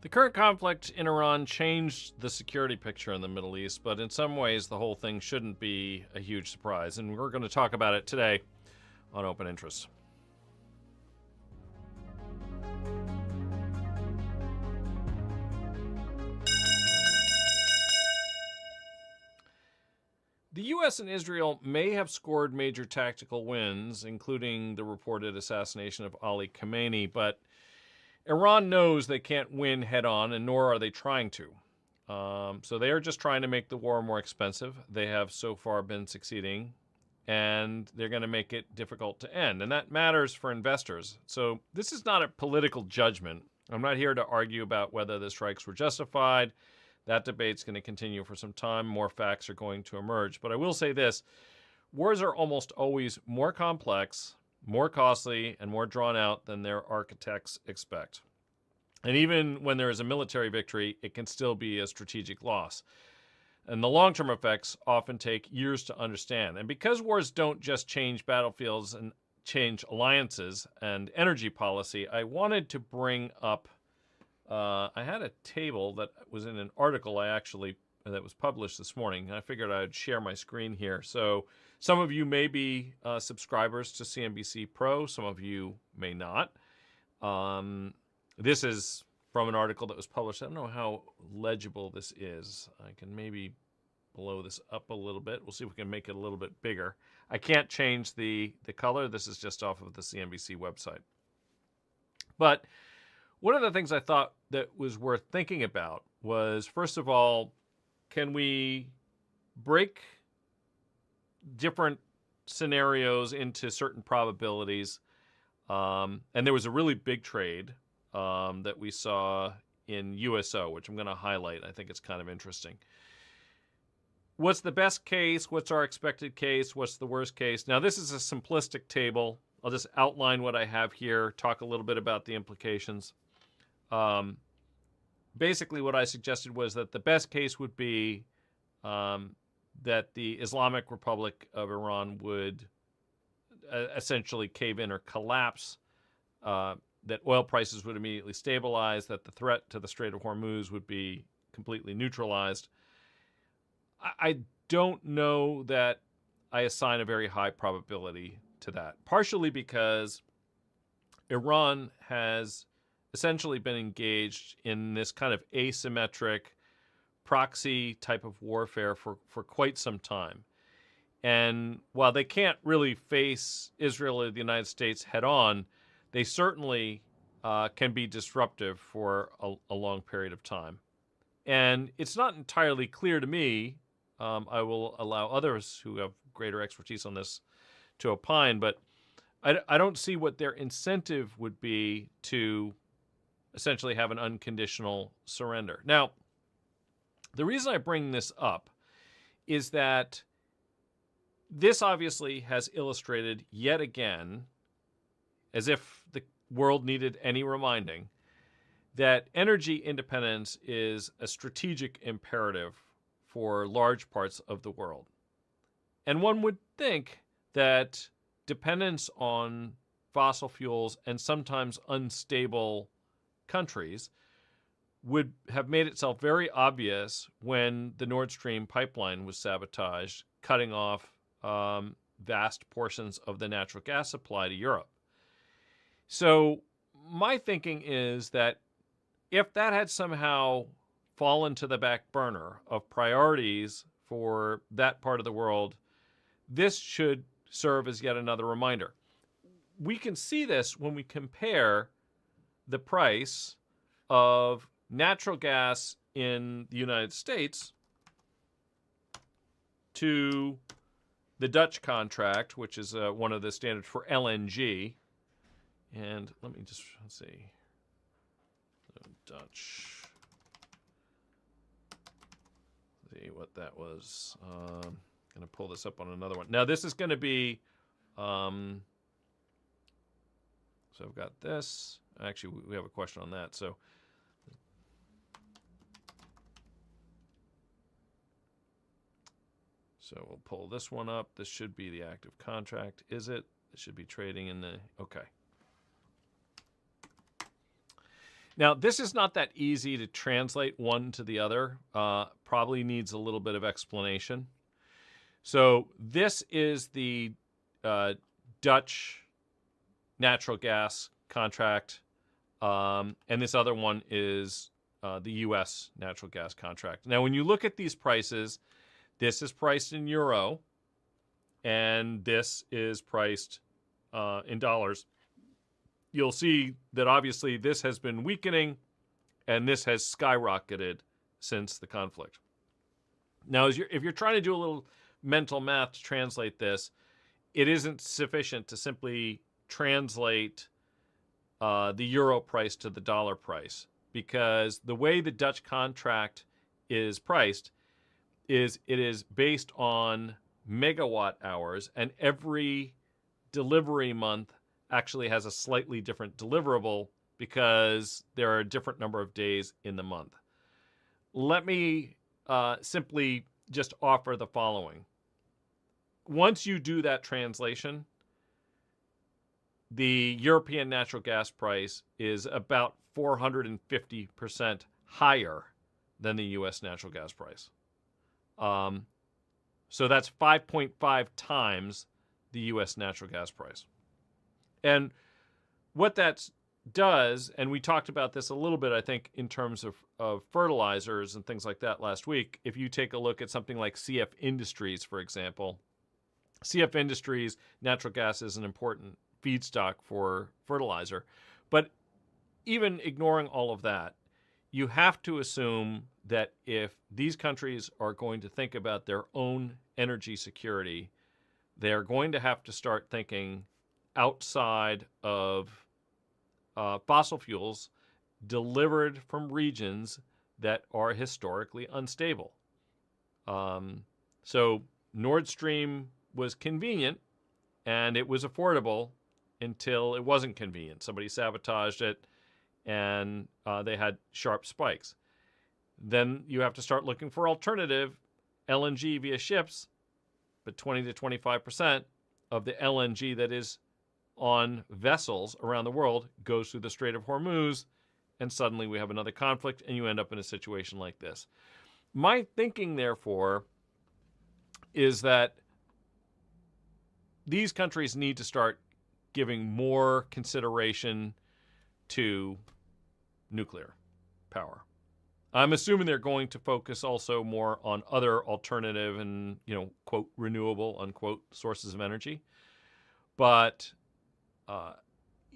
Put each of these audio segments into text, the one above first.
The current conflict in Iran changed the security picture in the Middle East, but in some ways the whole thing shouldn't be a huge surprise, and we're going to talk about it today on Open Interest. The U.S. and Israel may have scored major tactical wins, including the reported assassination of Ali Khamenei, but Iran knows they can't win head-on, and nor are they trying to. So they are just trying to make the war more expensive. They have so far been succeeding, and they're going to make it difficult to end. And that matters for investors. So this is not a political judgment. I'm not here to argue about whether the strikes were justified. That debate's going to continue for some time. More facts are going to emerge. But I will say this. Wars are almost always more complex, more costly, and more drawn out than their architects expect. And even when there is a military victory, it can still be a strategic loss. And the long-term effects often take years to understand. And because wars don't just change battlefields and change alliances and energy policy, I wanted to bring up, I had a table that was in an article that was published this morning. I figured I'd share my screen here. So some of you may be subscribers to CNBC Pro. Some of you may not. This is from an article that was published. I don't know how legible this is. I can maybe blow this up a little bit. We'll see if we can make it a little bit bigger. I can't change the color. This is just off of the CNBC website. But one of the things I thought that was worth thinking about was, first of all, can we break different scenarios into certain probabilities? And there was a really big trade that we saw in USO, which I'm going to highlight. I think it's kind of interesting. What's the best case? What's our expected case? What's the worst case? Now, this is a simplistic table. I'll just outline what I have here, talk a little bit about the implications. Basically, what I suggested was that the best case would be that the Islamic Republic of Iran would essentially cave in or collapse, that oil prices would immediately stabilize, that the threat to the Strait of Hormuz would be completely neutralized. I don't know that I assign a very high probability to that, partially because Iran has essentially been engaged in this kind of asymmetric proxy type of warfare for quite some time. And while they can't really face Israel or the United States head on, they certainly can be disruptive for a long period of time. And it's not entirely clear to me. I will allow others who have greater expertise on this to opine, but I don't see what their incentive would be to essentially have an unconditional surrender. Now, the reason I bring this up is that this obviously has illustrated yet again, as if the world needed any reminding, that energy independence is a strategic imperative for large parts of the world. And one would think that dependence on fossil fuels and sometimes unstable countries would have made itself very obvious when the Nord Stream pipeline was sabotaged, cutting off vast portions of the natural gas supply to Europe. So my thinking is that if that had somehow fallen to the back burner of priorities for that part of the world, this should serve as yet another reminder. We can see this when we compare the price of natural gas in the United States to the Dutch contract, which is one of the standards for LNG. And let's see. The Dutch. See what that was. Going to pull this up on another one. Now, this is going to be, so I've got this. Actually, we have a question on that. So we'll pull this one up. This should be the active contract. Is it? It should be trading in the, okay. Now, this is not that easy to translate one to the other. Probably needs a little bit of explanation. So this is the Dutch natural gas contract, and this other one is the U.S. natural gas contract. Now, when you look at these prices, this is priced in euro, and this is priced in dollars. You'll see that obviously this has been weakening, and this has skyrocketed since the conflict. Now, if you're trying to do a little mental math to translate this, it isn't sufficient to simply translate the euro price to the dollar price, because the way the Dutch contract is priced is it is based on megawatt hours, and every delivery month actually has a slightly different deliverable because there are a different number of days in the month. Let me simply just offer the following. Once you do that translation, the European natural gas price is about 450% higher than the U.S. natural gas price. So that's 5.5 times the U.S. natural gas price. And what that does, and we talked about this a little bit, I think, in terms of fertilizers and things like that last week. If you take a look at something like CF Industries, for example, CF Industries, natural gas is an important feedstock for fertilizer. But even ignoring all of that, you have to assume that if these countries are going to think about their own energy security, they're going to have to start thinking outside of fossil fuels delivered from regions that are historically unstable. So Nord Stream was convenient and it was affordable until it wasn't convenient. Somebody sabotaged it and they had sharp spikes. Then you have to start looking for alternative LNG via ships, but 20 to 25% of the LNG that is on vessels around the world goes through the Strait of Hormuz, and suddenly we have another conflict, and you end up in a situation like this. My thinking, therefore, is that these countries need to start giving more consideration to nuclear power. I'm assuming they're going to focus also more on other alternative and, quote, renewable, unquote, sources of energy. But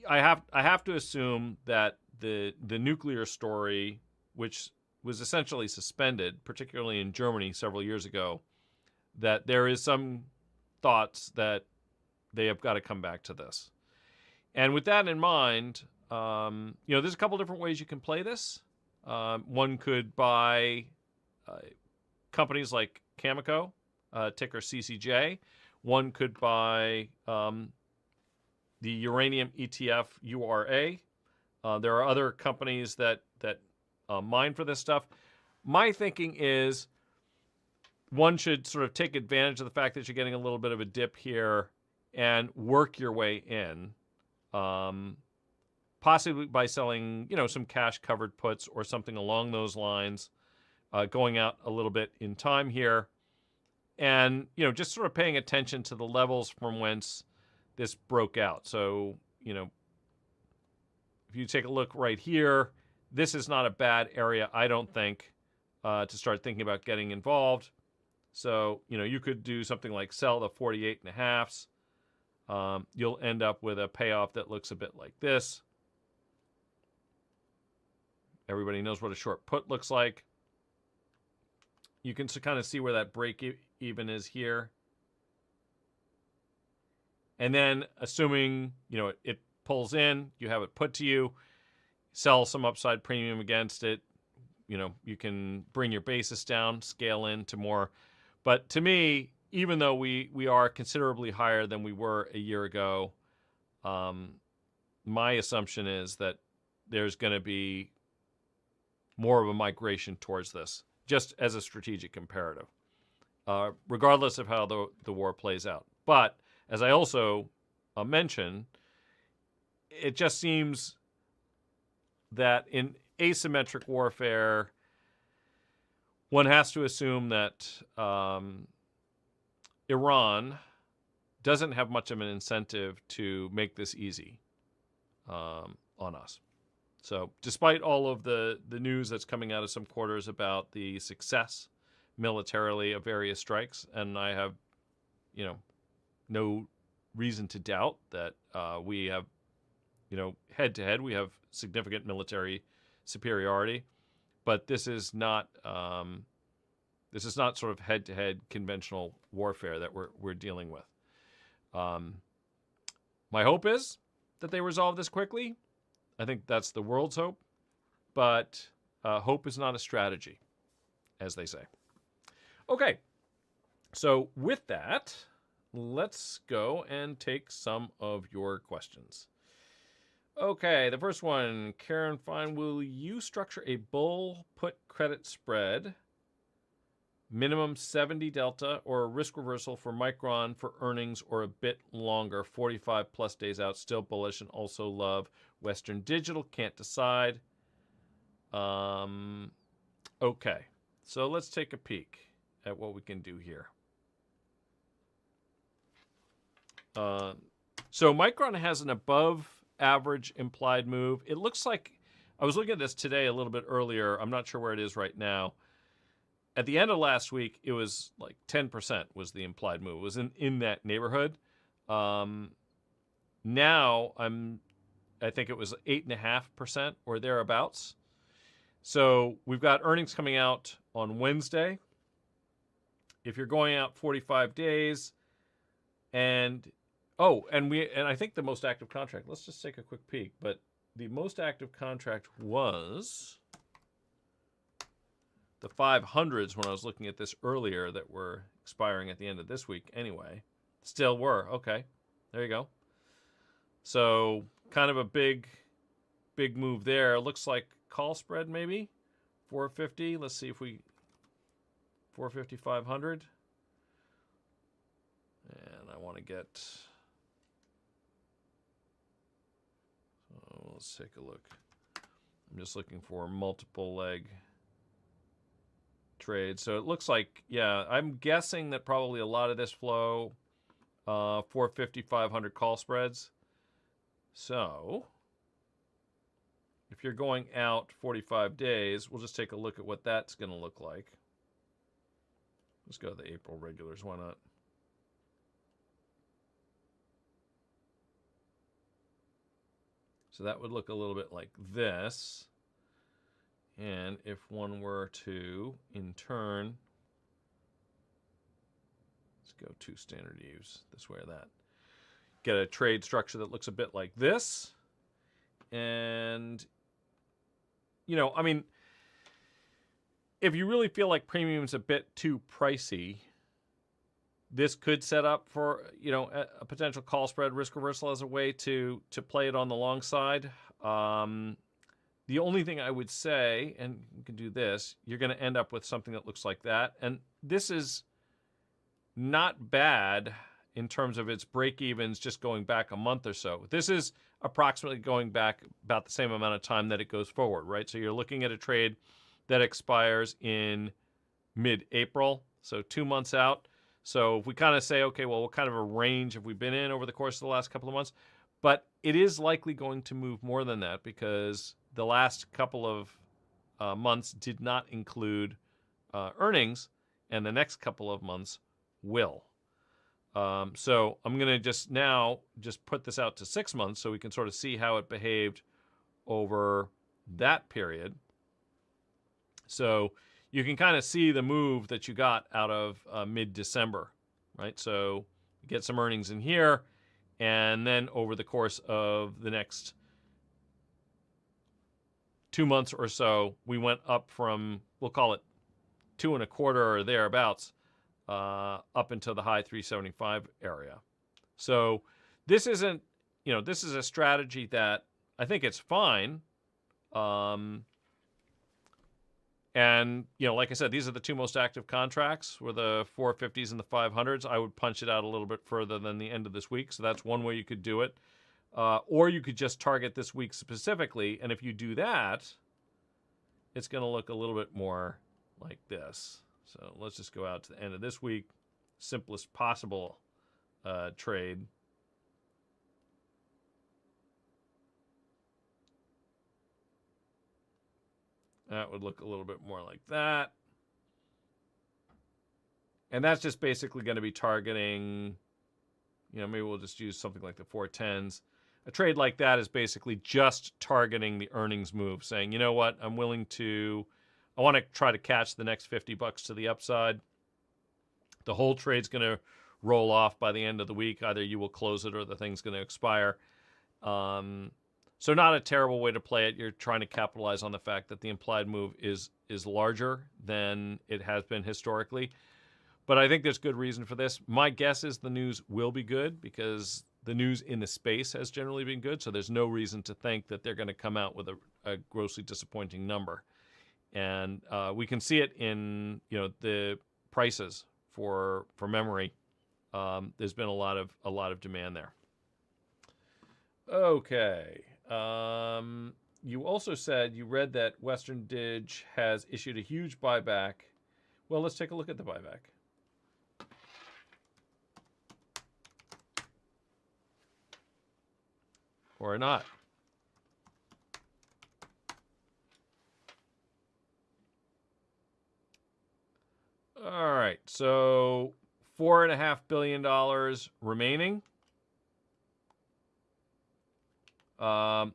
I have to assume that the nuclear story, which was essentially suspended, particularly in Germany several years ago, that there is some thoughts that they have got to come back to this. And with that in mind, there's a couple different ways you can play this. One could buy companies like Cameco, ticker CCJ. One could buy the uranium ETF URA. There are other companies that mine for this stuff. My thinking is one should sort of take advantage of the fact that you're getting a little bit of a dip here and work your way in, possibly by selling, some cash-covered puts or something along those lines, going out a little bit in time here, and, just sort of paying attention to the levels from whence this broke out. So, if you take a look right here, this is not a bad area, I don't think, to start thinking about getting involved. So, you could do something like sell the 48.5s. You'll end up with a payoff that looks a bit like this. Everybody knows what a short put looks like. You can kind of see where that break even is here. And then assuming, it pulls in, you have it put to you, sell some upside premium against it. You can bring your basis down, scale into more. But to me, even though we are considerably higher than we were a year ago, my assumption is that there's going to be more of a migration towards this, just as a strategic imperative, regardless of how the war plays out. But as I also mentioned, it just seems that in asymmetric warfare, one has to assume that Iran doesn't have much of an incentive to make this easy on us. So despite all of the news that's coming out of some quarters about the success militarily of various strikes, and I have, no reason to doubt that we have, head-to-head, we have significant military superiority, but this is not sort of head-to-head conventional warfare that we're dealing with. My hope is that they resolve this quickly. I think that's the world's hope, but hope is not a strategy, as they say. Okay, so with that, let's go and take some of your questions. Okay, the first one, Karen Fine, will you structure a bull put credit spread, minimum 70 delta, or a risk reversal for Micron for earnings or a bit longer, 45 plus days out, still bullish, and also love Western Digital, can't decide. Okay, so let's take a peek at what we can do here. So Micron has an above average implied move. It looks like, I was looking at this today a little bit earlier. I'm not sure where it is right now. At the end of last week, it was like 10% was the implied move. It was in that neighborhood. Now I think it was 8.5% or thereabouts. So we've got earnings coming out on Wednesday. If you're going out 45 days, and I think the most active contract, let's just take a quick peek, but the most active contract was the 500s when I was looking at this earlier that were expiring at the end of this week anyway. Still were. Okay, there you go. So kind of a big move there. Looks like call spread maybe 450. Let's see if we 450, 500. And I want to get, so let's take a look. I'm just looking for multiple leg trade. So it looks like, yeah, I'm guessing that probably a lot of this flow, 450, 500 call spreads. So if you're going out 45 days, we'll just take a look at what that's going to look like. Let's go to the April regulars. Why not? So that would look a little bit like this. And if one were to, in turn, let's go to standard use, this way or that, get a trade structure that looks a bit like this. And, I mean, if you really feel like premium's a bit too pricey, this could set up for, a potential call spread risk reversal as a way to play it on the long side. The only thing I would say, and you can do this, you're going to end up with something that looks like that. And this is not bad in terms of its break-evens just going back a month or so. This is approximately going back about the same amount of time that it goes forward, right? So you're looking at a trade that expires in mid-April, so 2 months out. So if we kind of say, okay, well, what kind of a range have we been in over the course of the last couple of months? But it is likely going to move more than that because the last couple of months did not include earnings, and the next couple of months will. So I'm going to just put this out to 6 months so we can sort of see how it behaved over that period. So you can kind of see the move that you got out of mid-December, right? So you get some earnings in here, and then over the course of the next 2 months or so, we went up from, we'll call it 2.25 or thereabouts, up into the high 375 area. So this isn't, this is a strategy that I think it's fine. And, like I said, these are the two most active contracts were the 450s and the 500s. I would punch it out a little bit further than the end of this week. So that's one way you could do it. Or you could just target this week specifically, and if you do that, it's going to look a little bit more like this. So let's just go out to the end of this week. Simplest possible trade. That would look a little bit more like that. And that's just basically going to be targeting, maybe we'll just use something like the 410s. A trade like that is basically just targeting the earnings move, saying, you know what, I want to try to catch the next $50 to the upside. The whole trade's going to roll off by the end of the week. Either you will close it or the thing's going to expire. So not a terrible way to play it. You're trying to capitalize on the fact that the implied move is larger than it has been historically. But I think there's good reason for this. My guess is the news will be good because the news in the space has generally been good. So there's no reason to think that they're going to come out with a grossly disappointing number. And we can see it in the prices for memory. There's been a lot of demand there. Okay. You also said you read that Western Dig has issued a huge buyback. Well, let's take a look at the buyback. Or not. All right, so $4.5 billion remaining,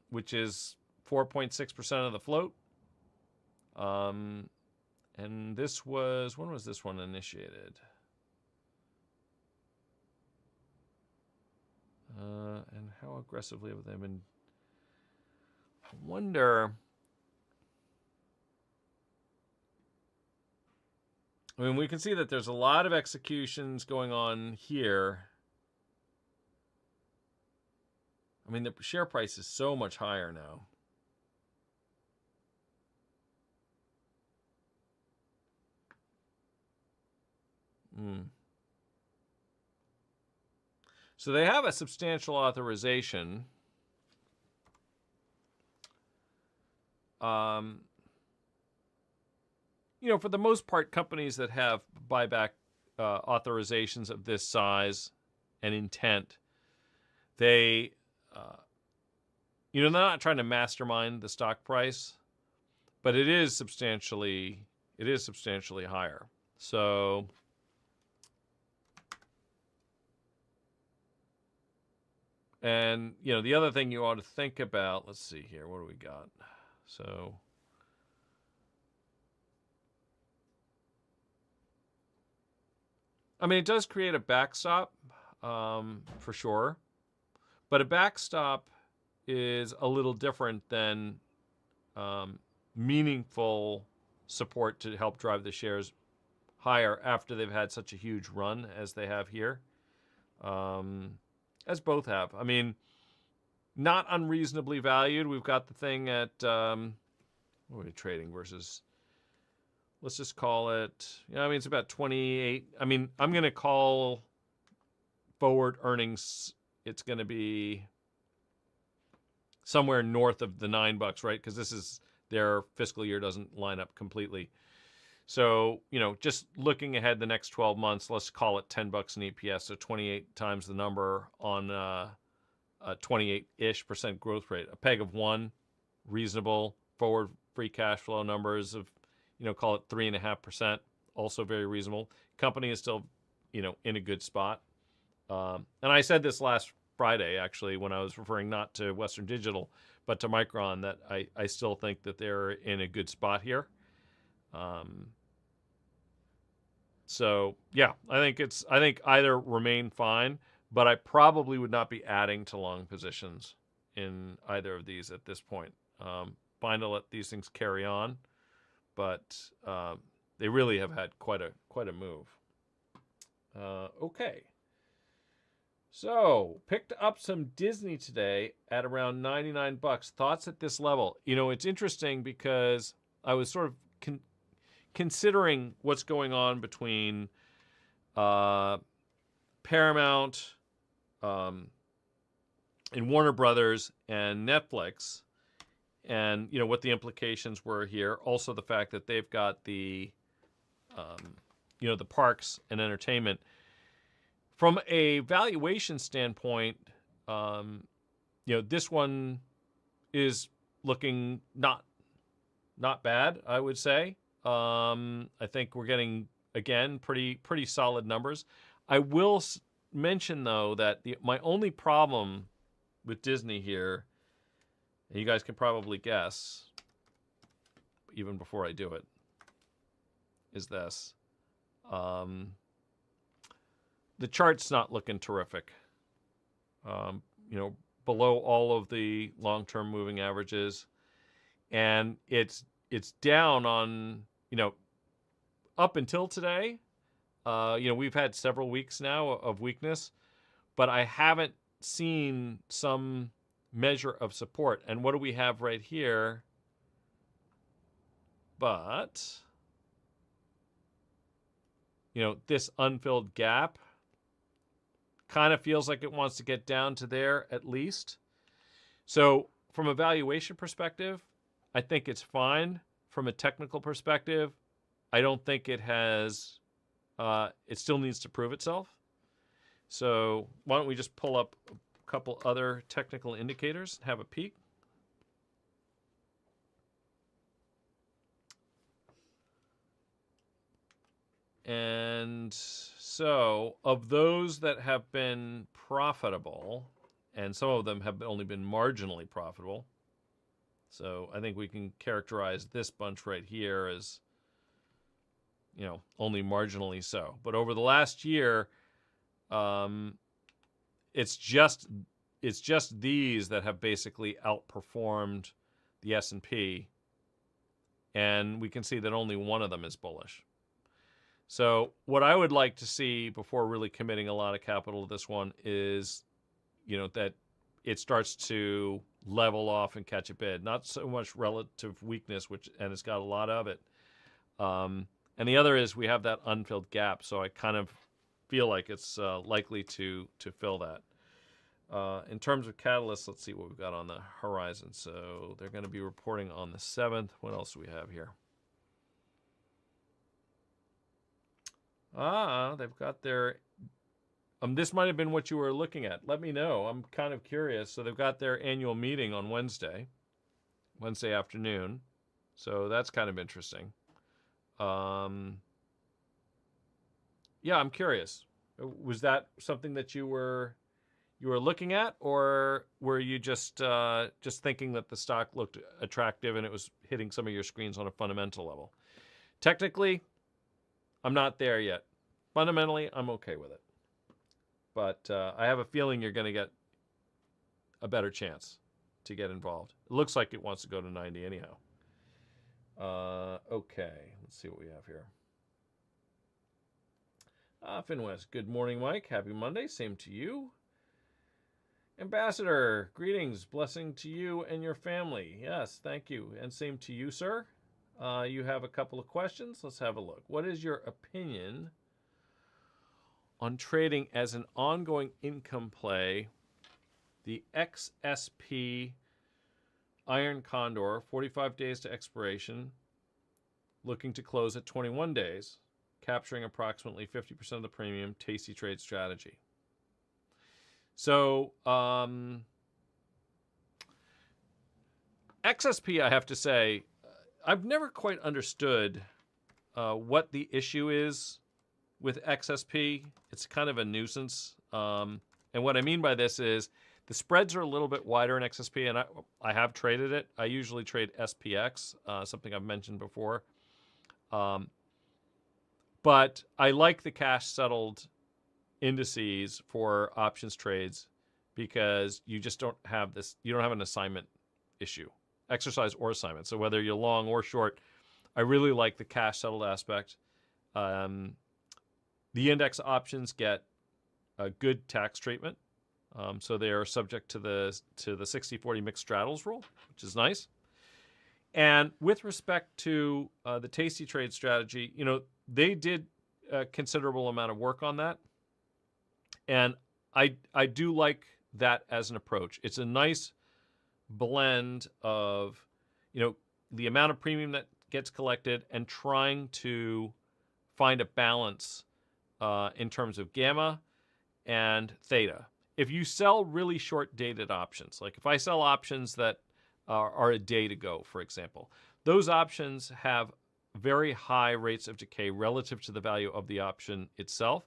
which is 4.6% of the float. And this was, when was this one initiated? And how aggressively have they been? I wonder. I mean, we can see that there's a lot of executions going on here. I mean, the share price is so much higher now. So they have a substantial authorization. For the most part, companies that have buyback authorizations of this size and intent, they're not trying to mastermind the stock price, but it is substantially higher. So and the other thing you ought to think about, let's see here, what do we got? So I mean, it does create a backstop, for sure. But a backstop is a little different than meaningful support to help drive the shares higher after they've had such a huge run as they have here. As both have. I mean, not unreasonably valued. We've got the thing at, what are we trading versus... Let's just call it, it's about 28. I mean, I'm going to call forward earnings, it's going to be somewhere north of the $9, right? Because this is their fiscal year doesn't line up completely. So, just looking ahead the next 12 months, let's call it $10 in EPS, so 28 times the number on a 28-ish% growth rate. A peg of 1, reasonable. Forward free cash flow numbers of call it 3.5%, also very reasonable. Company is still, in a good spot. And I said this last Friday, actually, when I was referring not to Western Digital, but to Micron, that I still think that they're in a good spot here. So yeah, I think either remain fine, but I probably would not be adding to long positions in either of these at this point. Fine to let these things carry on. But they really have had quite a move. Okay. So, picked up some Disney today at around $99. Thoughts at this level? It's interesting because I was sort of considering what's going on between Paramount, in Warner Brothers and Netflix, and what the implications were here. Also, the fact that they've got the the parks and entertainment. From a valuation standpoint, this one is looking not bad, I would say. I think we're getting, again, pretty solid numbers. I will mention, though, that my only problem with Disney here, and you guys can probably guess, even before I do it, is this. The chart's not looking terrific. Below all of the long-term moving averages, and it's down on up until today. We've had several weeks now of weakness, but I haven't seen some measure of support. And what do we have right here? But this unfilled gap kind of feels like it wants to get down to there at least. So from a valuation perspective, I think it's fine. From a technical perspective, I don't think it has, it still needs to prove itself. So why don't we just pull up a couple other technical indicators and have a peek. And so of those that have been profitable, and some of them have only been marginally profitable, so I think we can characterize this bunch right here as, only marginally so. But over the last year, it's just these that have basically outperformed the S&P, and we can see that only one of them is bullish. So what I would like to see before really committing a lot of capital to this one is, that it starts to level off and catch a bid. Not so much relative weakness, and it's got a lot of it. And the other is we have that unfilled gap, so I kind of feel like it's likely to fill that. In terms of catalysts, let's see what we've got on the horizon. So they're going to be reporting on the 7th. What else do we have here? They've got their... this might have been what you were looking at. Let me know. I'm kind of curious. So they've got their annual meeting on Wednesday afternoon. So that's kind of interesting. Yeah, I'm curious. Was that something that you were looking at, or were you just thinking that the stock looked attractive and it was hitting some of your screens on a fundamental level? Technically, I'm not there yet. Fundamentally, I'm okay with it. But I have a feeling you're going to get a better chance to get involved. It looks like it wants to go to 90 anyhow. Okay, let's see what we have here. Finwest, good morning, Mike. Happy Monday. Same to you. Ambassador, greetings. Blessing to you and your family. Yes, thank you. And same to you, sir. You have a couple of questions. Let's have a look. What is your opinion on trading as an ongoing income play the XSP Iron Condor, 45 days to expiration, looking to close at 21 days, capturing approximately 50% of the premium, tasty trade strategy? So, XSP, I have to say, I've never quite understood what the issue is with XSP. It's kind of a nuisance. And what I mean by this is the spreads are a little bit wider in XSP, and I have traded it. I usually trade SPX, something I've mentioned before. But I like the cash-settled indices for options trades because you just don't have this. You don't have an assignment issue, exercise or assignment. So whether you're long or short, I really like the cash-settled aspect. The index options get a good tax treatment. So they are subject to the 60-40 mixed straddles rule, which is nice. And with respect to the tasty trade strategy, they did a considerable amount of work on that. And I do like that as an approach. It's a nice blend of, the amount of premium that gets collected and trying to find a balance in terms of gamma and theta. If you sell really short dated options, like if I sell options that are a day to go, for example, those options have very high rates of decay relative to the value of the option itself.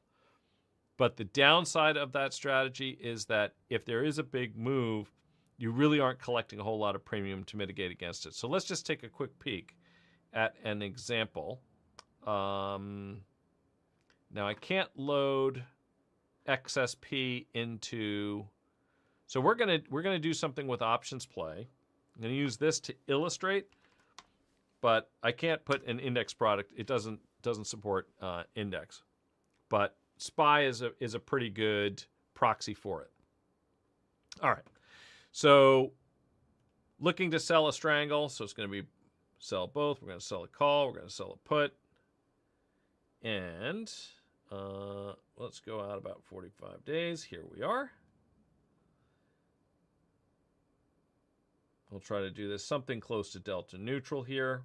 But the downside of that strategy is that if there is a big move, you really aren't collecting a whole lot of premium to mitigate against it. So let's just take a quick peek at an example. Now I can't load XSP into, so we're gonna do something with options play. I'm gonna use this to illustrate, but I can't put an index product. It doesn't support index, but SPY is a pretty good proxy for it. All right, so looking to sell a strangle, so it's going to be sell both. We're going to sell a call. We're going to sell a put, and let's go out about 45 days. Here we are. We'll try to do this something close to delta neutral here.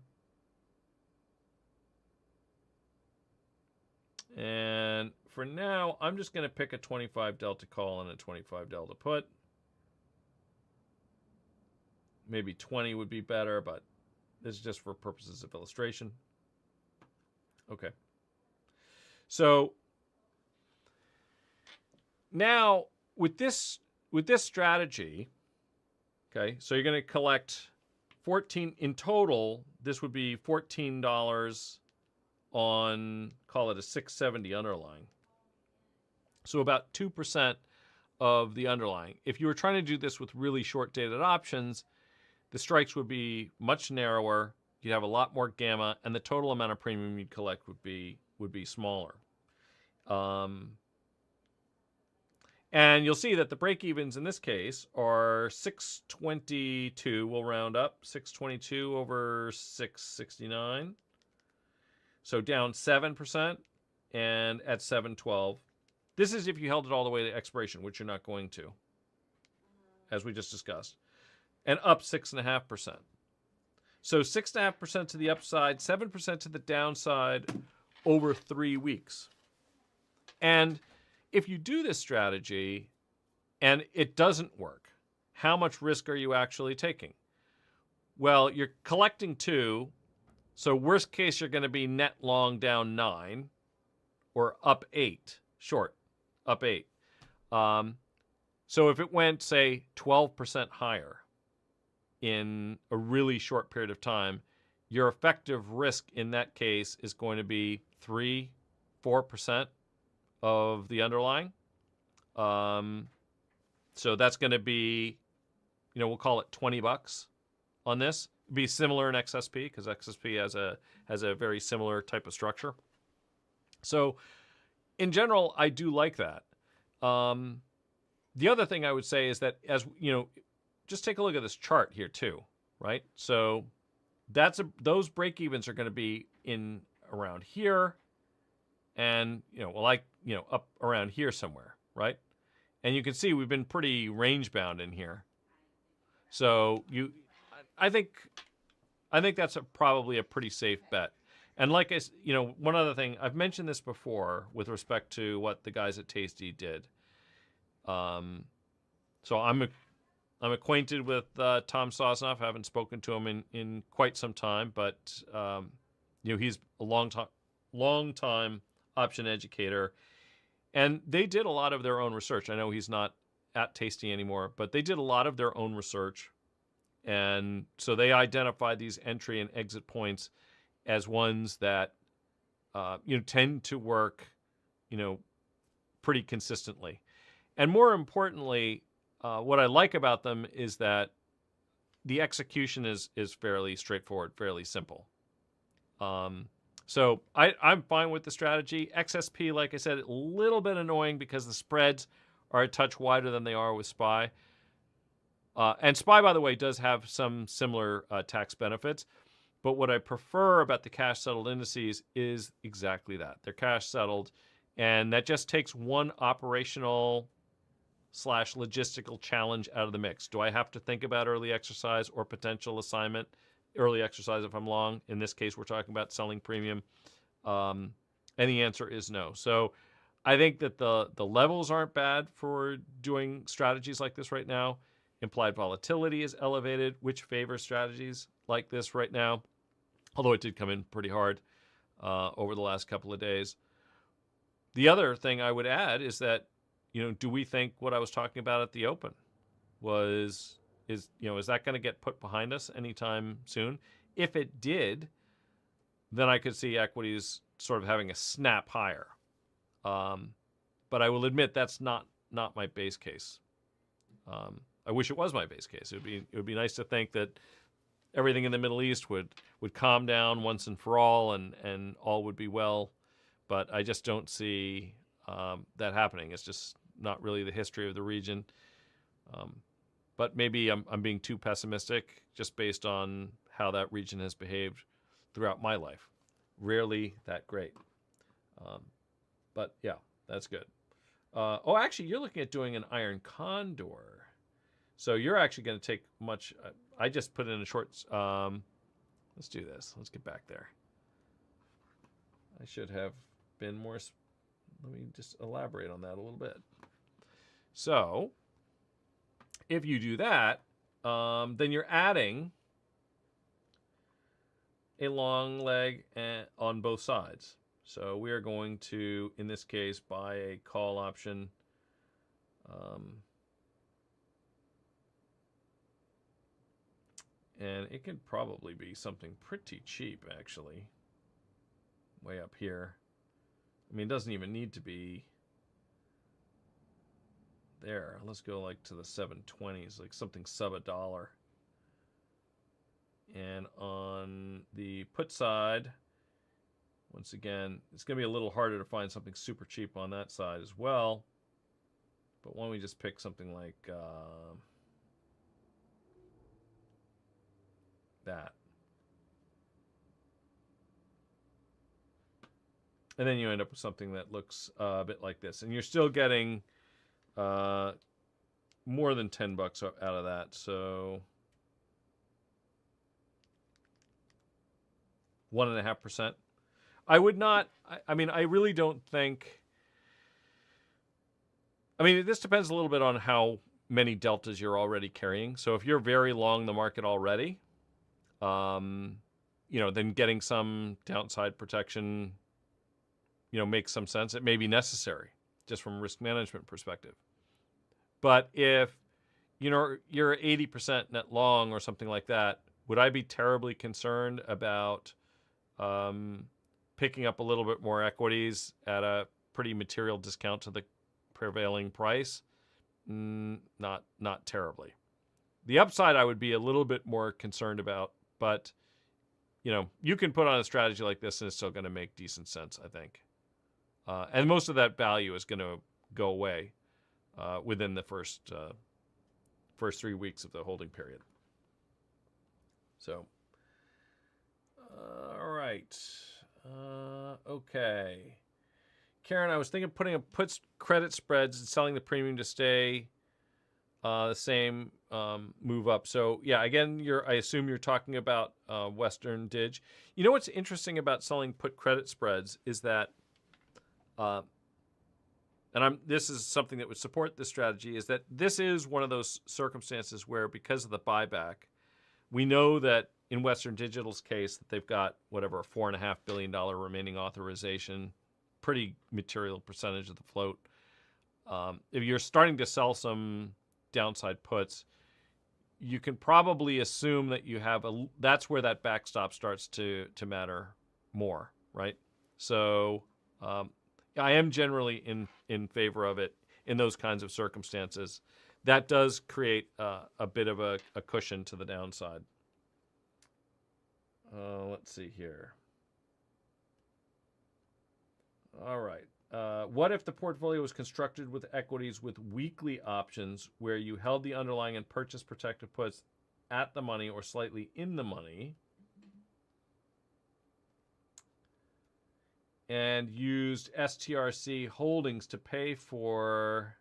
And for now, I'm just going to pick a 25 delta call and a 25 delta put. Maybe 20 would be better, but this is just for purposes of illustration. Okay. So now with this strategy, okay, so you're going to collect 14 in total. This would be $14 on, call it a 670 underlying. So about 2% of the underlying. If you were trying to do this with really short dated options, the strikes would be much narrower. You'd have a lot more gamma, and the total amount of premium you'd collect would be smaller. And you'll see that the break-evens in this case are 622. We'll round up 622 over 669. So down 7%, and at 712. This is if you held it all the way to expiration, which you're not going to, as we just discussed. And up 6.5%. So 6.5% to the upside, 7% to the downside over 3 weeks. And if you do this strategy and it doesn't work, how much risk are you actually taking? Well, you're collecting 2. So worst case, you're going to be net long down 9 or up 8, short, up 8. So if it went, say, 12% higher in a really short period of time, your effective risk in that case is going to be 3-4% of the underlying. So that's going to be, we'll call it $20 on this. Be similar in XSP because XSP has a very similar type of structure. So in general, I do like that. The other thing I would say is that just take a look at this chart here too, right? So those break evens are going to be in around here, and up around here somewhere, right? And you can see we've been pretty range bound in here. So I think that's probably a pretty safe bet. And like one other thing, I've mentioned this before with respect to what the guys at Tasty did. So I'm acquainted with Tom Sosnoff. I haven't spoken to him in quite some time, but he's a long time option educator, and they did a lot of their own research. I know he's not at Tasty anymore, but they did a lot of their own research, and so they identified these entry and exit points as ones that tend to work pretty consistently. And more importantly, what I like about them is that the execution is fairly straightforward, fairly simple. So I'm fine with the strategy. XSP, like I said, a little bit annoying because the spreads are a touch wider than they are with SPY. And SPY, by the way, does have some similar tax benefits. But what I prefer about the cash-settled indices is exactly that. They're cash-settled, and that just takes one operational slash logistical challenge out of the mix. Do I have to think about early exercise or potential assignment? Early exercise if I'm long. In this case, we're talking about selling premium. And the answer is no. So I think that the levels aren't bad for doing strategies like this right now. Implied volatility is elevated, which favors strategies like this right now, although it did come in pretty hard over the last couple of days. The other thing I would add is that, do we think what I was talking about at the open is that going to get put behind us anytime soon? If it did, then I could see equities sort of having a snap higher. But I will admit that's not my base case. I wish it was my base case. It would be nice to think that everything in the Middle East would calm down once and for all, and all would be well. But I just don't see that happening. It's just not really the history of the region. But maybe I'm being too pessimistic just based on how that region has behaved throughout my life. Rarely that great. But yeah, that's good. Actually, you're looking at doing an iron condor. So you're actually going to take much. I just put in a short. Let's do this. Let's get back there. I should have been more. Let me just elaborate on that a little bit. So if you do that, then you're adding a long leg on both sides. So we are going to, in this case, buy a call option. And it could probably be something pretty cheap, actually. Way up here. I mean, it doesn't even need to be there. Let's go like to the 720s, like something sub $1. And on the put side, once again, it's going to be a little harder to find something super cheap on that side as well. But why don't we just pick something like that. And then you end up with something that looks a bit like this. And you're still getting more than $10 out of that. So 1.5%. I would not, I mean, I really don't think, I mean, this depends a little bit on how many deltas you're already carrying. So if you're very long the market already, then getting some downside protection, makes some sense. It may be necessary just from a risk management perspective. But if, you're 80% net long or something like that, would I be terribly concerned about picking up a little bit more equities at a pretty material discount to the prevailing price? Not terribly. The upside I would be a little bit more concerned about, but you can put on a strategy like this and it's still going to make decent sense, I think. And most of that value is going to go away within the first 3 weeks of the holding period. So, all right. Okay. Karen, I was thinking of putting up puts credit spreads and selling the premium to stay the same, move up. So yeah, again, I assume you're talking about Western Dig. What's interesting about selling put credit spreads is that, this is something that would support this strategy, is that this is one of those circumstances where, because of the buyback, we know that in Western Digital's case that they've got whatever, a $4.5 billion remaining authorization, pretty material percentage of the float. If you're starting to sell some downside puts, you can probably assume that you have that's where that backstop starts to matter more, right? So I am generally in favor of it in those kinds of circumstances. That does create a bit of a cushion to the downside. Let's see here. All right. What if the portfolio was constructed with equities with weekly options where you held the underlying and purchased protective puts at the money or slightly in the money and used STRC holdings to pay for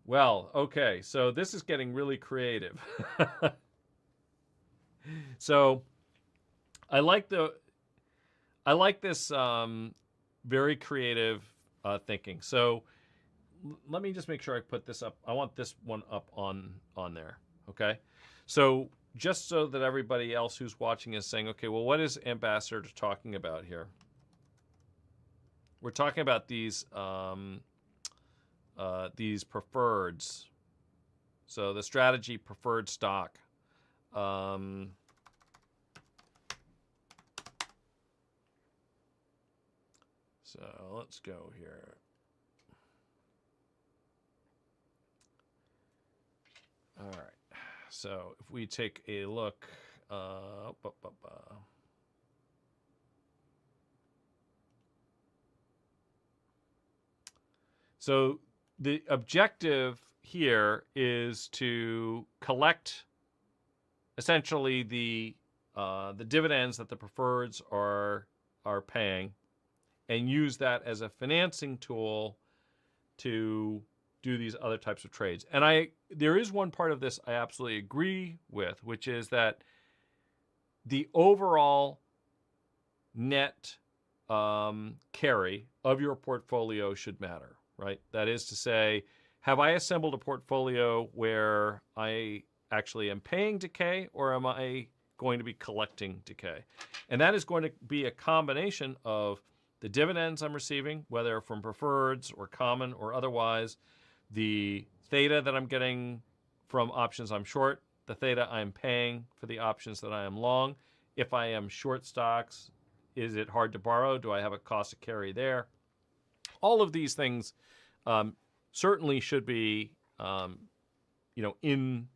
Well, okay, so this is getting really creative. So I like this very creative thinking. So let me just make sure I put this up. I want this one up on there. Okay, so just so that everybody else who's watching is saying, okay, well, what is Ambassador talking about here? We're talking about these preferreds. So the strategy preferred stock. So let's go here. All right. So if we take a look, so the objective here is to collect essentially the dividends that the preferreds are paying, and use that as a financing tool to do these other types of trades. And there is one part of this I absolutely agree with, which is that the overall net carry of your portfolio should matter, right? That is to say, have I assembled a portfolio where I actually am paying decay, or am I going to be collecting decay? And that is going to be a combination of the dividends I'm receiving, whether from preferreds or common or otherwise, the theta that I'm getting from options I'm short, the theta I'm paying for the options that I am long. If I am short stocks, is it hard to borrow? Do I have a cost of carry there? All of these things certainly should be, in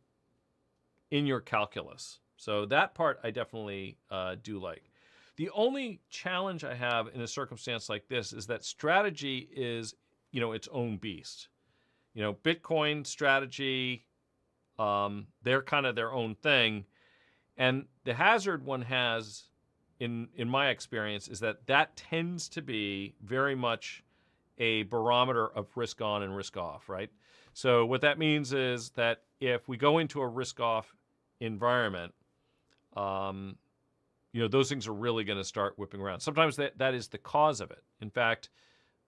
your calculus. So that part I definitely do like. The only challenge I have in a circumstance like this is that strategy is, its own beast. Bitcoin strategy, they're kind of their own thing. And the hazard one has, in my experience, is that tends to be very much a barometer of risk on and risk off, right? So what that means is that if we go into a risk off environment, those things are really going to start whipping around. Sometimes that is the cause of it. In fact,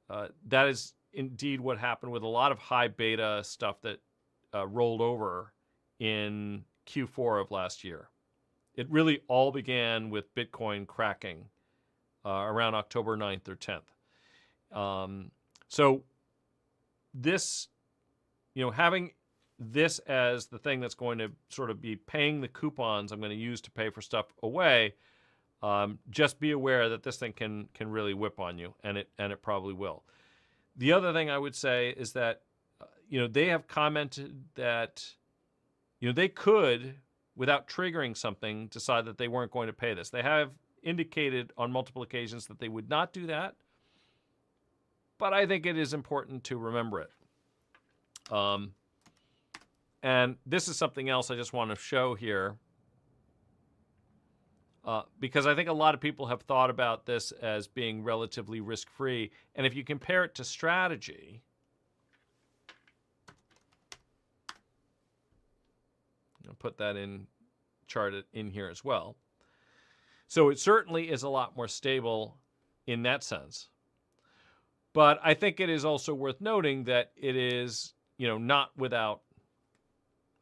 that is indeed what happened with a lot of high beta stuff that rolled over in Q4 of last year. It really all began with Bitcoin cracking around October 9th or 10th. So this, having this as the thing that's going to sort of be paying the coupons I'm going to use to pay for stuff away, just be aware that this thing can really whip on you, and it probably will. The other thing I would say is that, they have commented that, they could, without triggering something, decide that they weren't going to pay this. They have indicated on multiple occasions that they would not do that, but I think it is important to remember it. And this is something else I just want to show here, because I think a lot of people have thought about this as being relatively risk-free. And if you compare it to strategy, I'll put that in, chart it in here as well. So it certainly is a lot more stable in that sense. But I think it is also worth noting that it is, not without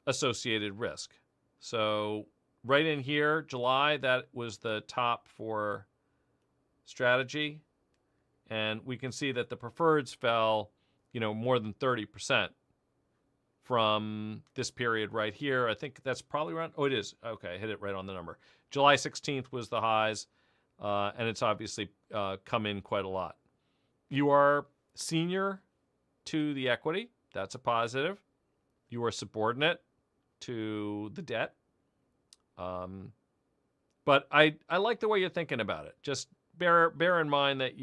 associated risk. So right in here, July, that was the top for strategy. And we can see that the preferreds fell, more than 30% from this period right here. I think that's probably around, it is. Okay, I hit it right on the number. July 16th was the highs, and it's obviously come in quite a lot. You are senior to the equity. That's a positive. You are subordinate to the debt. But I like the way you're thinking about it. Just bear in mind that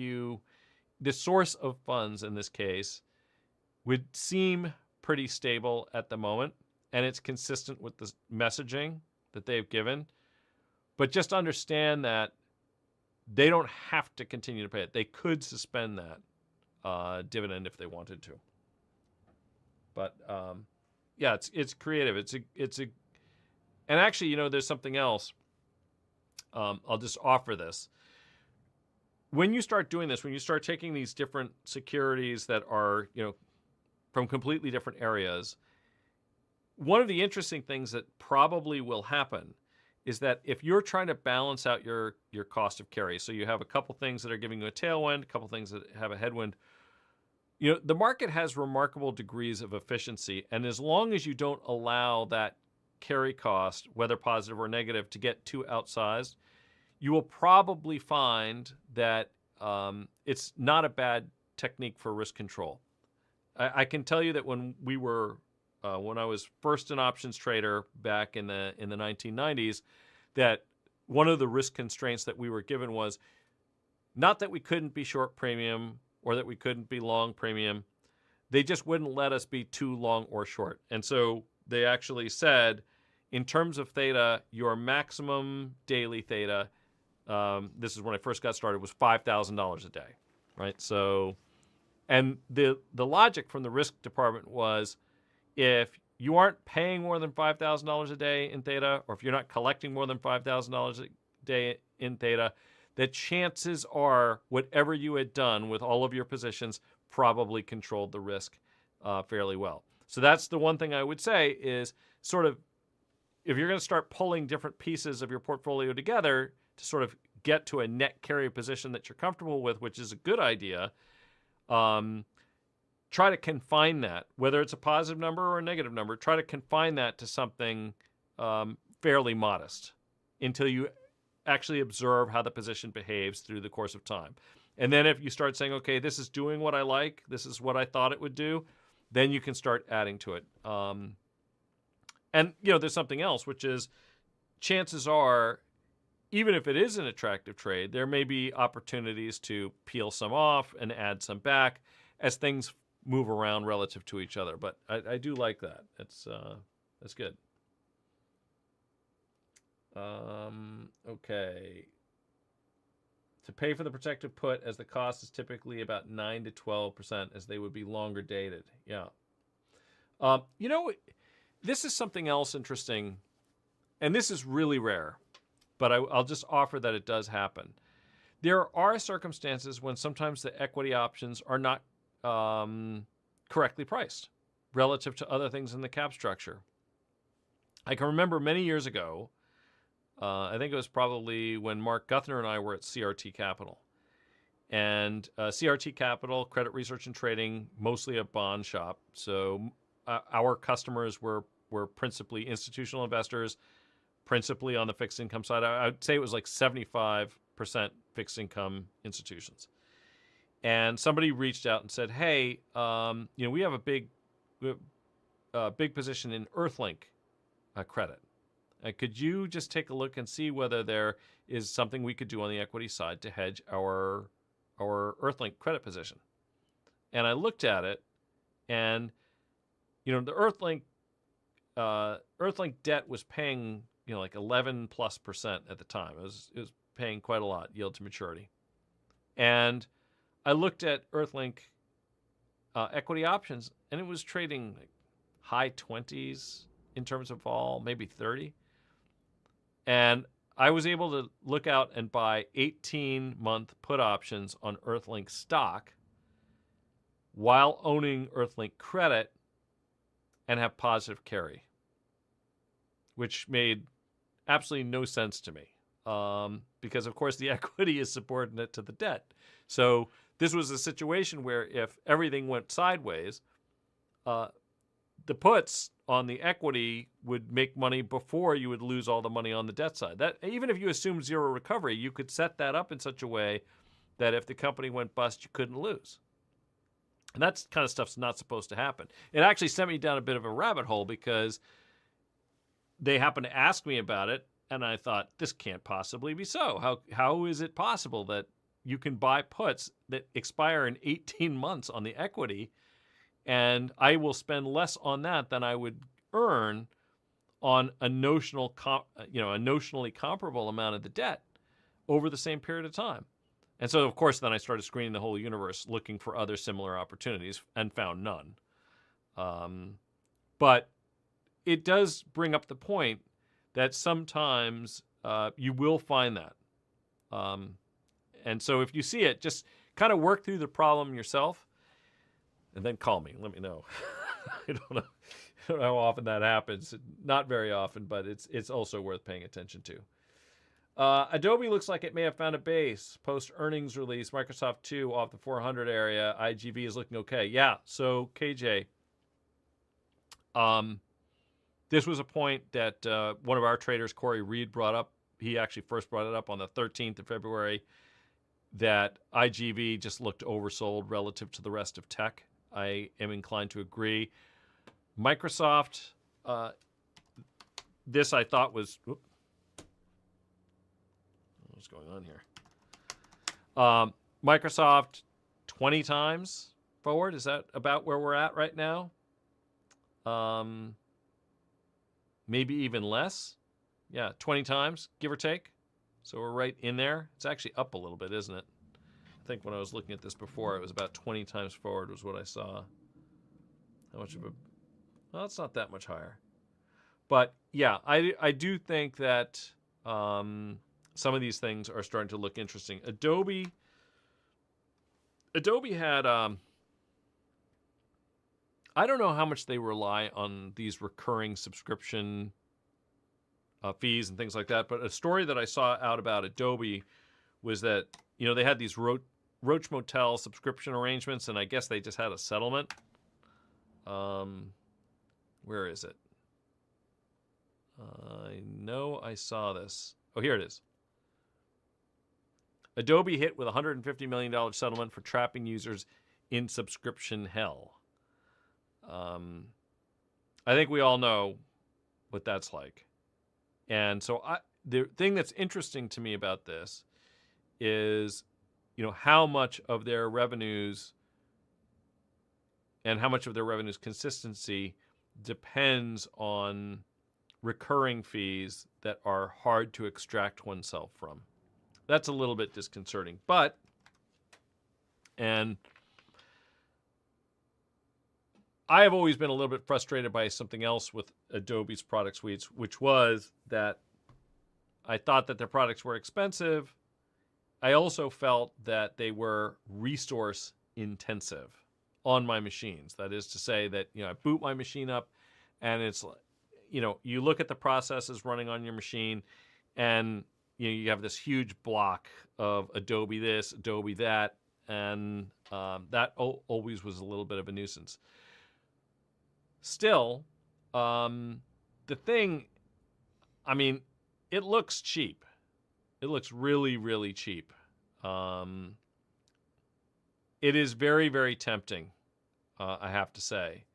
the source of funds in this case would seem pretty stable at the moment, and it's consistent with the messaging that they've given. But just understand that they don't have to continue to pay it. They could suspend that dividend if they wanted to. But yeah, it's creative. And actually, there's something else. I'll just offer this. When you start doing this, when you start taking these different securities that are, from completely different areas, one of the interesting things that probably will happen is that if you're trying to balance out your cost of carry, so you have a couple things that are giving you a tailwind, a couple things that have a headwind, the market has remarkable degrees of efficiency, and as long as you don't allow that carry cost, whether positive or negative, to get too outsized, you will probably find that it's not a bad technique for risk control. I can tell you that when I was first an options trader back in the 1990s, that one of the risk constraints that we were given was not that we couldn't be short premium or that we couldn't be long premium. They just wouldn't let us be too long or short. And so they actually said, in terms of theta, your maximum daily theta, this is when I first got started, was $5,000 a day, right? So, and the logic from the risk department was, if you aren't paying more than $5,000 a day in theta, or if you're not collecting more than $5,000 a day in theta, that chances are whatever you had done with all of your positions probably controlled the risk fairly well. So that's the one thing I would say is sort of, if you're going to start pulling different pieces of your portfolio together to sort of get to a net carry position that you're comfortable with, which is a good idea, try to confine that, whether it's a positive number or a negative number, try to confine that to something fairly modest until you actually observe how the position behaves through the course of time. And then if you start saying, okay, this is doing what I like, this is what I thought it would do, then you can start adding to it. And, there's something else, which is chances are, even if it is an attractive trade, there may be opportunities to peel some off and add some back as things move around relative to each other. But I do like that. That's good. Okay. To pay for the protective put, as the cost is typically about 9 to 12%, as they would be longer dated. Yeah. This is something else interesting, and this is really rare, but I'll just offer that it does happen. There are circumstances when sometimes the equity options are not correctly priced relative to other things in the cap structure. I can remember many years ago, I think it was probably when Mark Guthner and I were at CRT Capital. And CRT Capital, credit research and trading, mostly a bond shop. So our customers were principally institutional investors, principally on the fixed income side. I would say it was like 75% fixed income institutions. And somebody reached out and said, hey, we have a big position in Earthlink credit. Could you just take a look and see whether there is something we could do on the equity side to hedge our Earthlink credit position? And I looked at it, and the Earthlink debt was paying like 11+% at the time. It was paying quite a lot yield to maturity. And I looked at Earthlink equity options, and it was trading like high 20s in terms of vol, maybe 30. And I was able to look out and buy 18-month put options on Earthlink stock while owning Earthlink credit and have positive carry, which made absolutely no sense to me because, of course, the equity is subordinate to the debt. So this was a situation where if everything went sideways, the puts on the equity would make money before you would lose all the money on the debt side. That even if you assumed zero recovery, you could set that up in such a way that if the company went bust, you couldn't lose. And that kind of stuff's not supposed to happen. It actually sent me down a bit of a rabbit hole because they happened to ask me about it, and I thought, this can't possibly be so. How is it possible that you can buy puts that expire in 18 months on the equity, and I will spend less on that than I would earn on a notionally comparable amount of the debt over the same period of time? And so, of course, then I started screening the whole universe looking for other similar opportunities and found none. But it does bring up the point that sometimes you will find that. And so if you see it, just kind of work through the problem yourself and then call me. Let me know. I don't know. I don't know how often that happens. Not very often, but it's also worth paying attention to. Adobe looks like it may have found a base. Post earnings release, Microsoft 2 off the 400 area. IGV is looking okay. Yeah, so KJ, this was a point that one of our traders, Corey Reed, brought up. He actually first brought it up on the 13th of February, that IGV just looked oversold relative to the rest of tech. I am inclined to agree. Microsoft, this I thought was... What's going on here? Microsoft 20 times forward. Is that about where we're at right now? Maybe even less. Yeah, 20 times, give or take. So we're right in there. It's actually up a little bit, isn't it? I think when I was looking at this before, it was about 20 times forward was what I saw. How much of a... Well, it's not that much higher. But yeah, I do think that some of these things are starting to look interesting. Adobe had... I don't know how much they rely on these recurring subscription fees and things like that, but a story that I saw out about Adobe was that, you know, they had these Roach Motel subscription arrangements, and I guess they just had a settlement. Where is it? I know I saw this. Oh, here it is. Adobe hit with a $150 million settlement for trapping users in subscription hell. I think we all know what that's like. And so the thing that's interesting to me about this is, you know, how much of their revenues and how much of their revenues consistency depends on recurring fees that are hard to extract oneself from. That's a little bit disconcerting. But, and I have always been a little bit frustrated by something else with Adobe's product suites, which was that I thought that their products were expensive. I also felt that they were resource intensive on my machines. That is to say that, you know, I boot my machine up and it's, you know, you look at the processes running on your machine and, you know, you have this huge block of Adobe this, Adobe that, and that always was a little bit of a nuisance. Still, the thing, I mean, it looks cheap. It looks really, really cheap. It is very, very tempting, I have to say.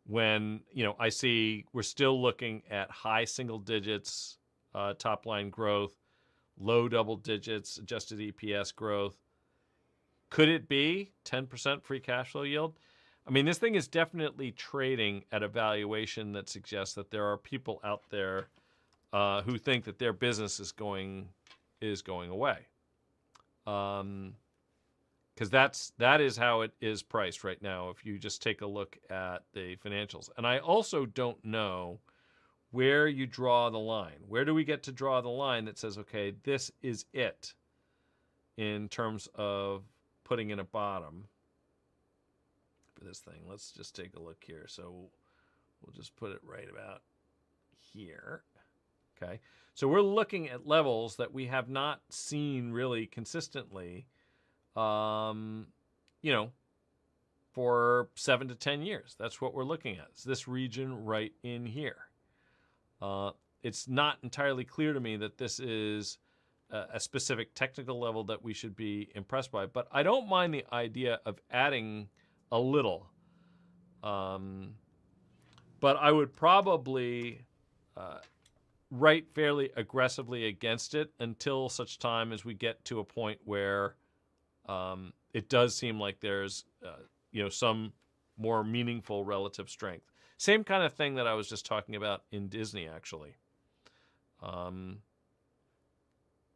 When, you know, I see we're still looking at high single digits top line growth, low double digits adjusted EPS growth. Could it be 10% free cash flow yield? I mean, this thing is definitely trading at a valuation that suggests that there are people out there who think that their business is going away. Because that is how it is priced right now if you just take a look at the financials. And I also don't know where you draw the line. Where do we get to draw the line that says, okay, this is it in terms of putting in a bottom for this thing? Let's just take a look here. So we'll just put it right about here. Okay. So we're looking at levels that we have not seen really consistently, you know, for 7 to 10 years. That's what we're looking at. It's this region right in here. It's not entirely clear to me that this is a specific technical level that we should be impressed by, but I don't mind the idea of adding a little. But I would probably write fairly aggressively against it until such time as we get to a point where it does seem like there's you know, some more meaningful relative strength. Same kind of thing that I was just talking about in Disney, actually.